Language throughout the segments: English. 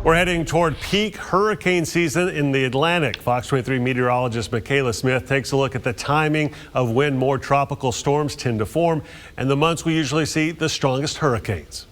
We're heading toward peak hurricane season in the Atlantic. FOX23 meteorologist Mikayla Smith takes a look at the timing of when more tropical storms tend to form and the months we usually see the strongest hurricanes.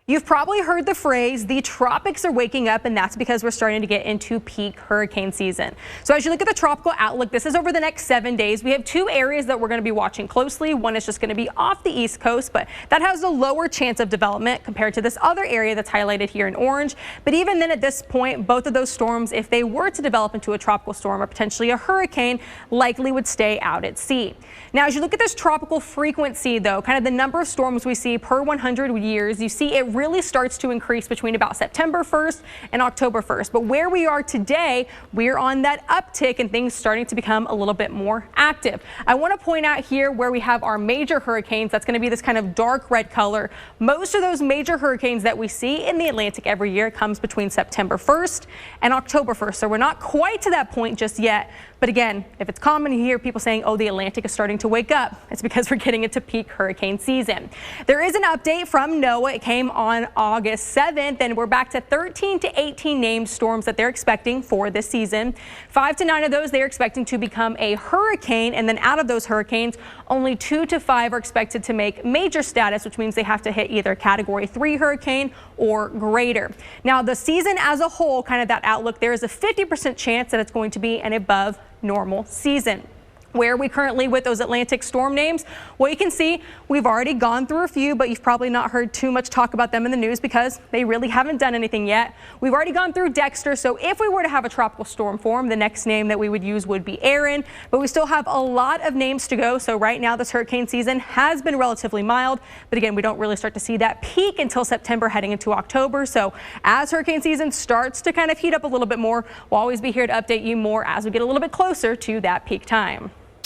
You've probably heard the phrase, the tropics are waking up, and that's because we're starting to get into peak hurricane season. So as you look at the tropical outlook, this is over the next 7 days. We have two areas that we're going to be watching closely. One is just going to be off the East Coast, but that has a lower chance of development compared to this other area that's highlighted here in orange. But even then, at this point, both of those storms, if they were to develop into a tropical storm or potentially a hurricane, likely would stay out at sea. Now, as you look at this tropical frequency, though, kind of the number of storms we see per 100 years, you see it really starts to increase between about September 1st and October 1st. But where we are today, we're on that uptick and things starting to become a little bit more active. I want to point out here where we have our major hurricanes. That's going to be this kind of dark red color. Most of those major hurricanes that we see in the Atlantic every year comes between September 1st and October 1st. So we're not quite to that point just yet. But again, if it's common to hear people saying, oh, the Atlantic is starting to wake up, it's because we're getting into peak hurricane season. There is an update from NOAA. It came on August 7th, and we're back to 13 to 18 named storms that they're expecting for this season. 5 to 9 of those they're expecting to become a hurricane, and then out of those hurricanes, only 2 to 5 are expected to make major status, which means they have to hit either Category 3 hurricane or greater. Now, the season as a whole, kind of that outlook, there is a 50% chance that it's going to be an above normal season. Where are we currently with those Atlantic storm names? Well, you can see we've already gone through a few, but you've probably not heard too much talk about them in the news because they really haven't done anything yet. We've already gone through Dexter, so if we were to have a tropical storm form, the next name that we would use would be Aaron, but we still have a lot of names to go. So right now this hurricane season has been relatively mild, but again, we don't really start to see that peak until September heading into October. So as hurricane season starts to kind of heat up a little bit more, we'll always be here to update you more as we get a little bit closer to that peak time.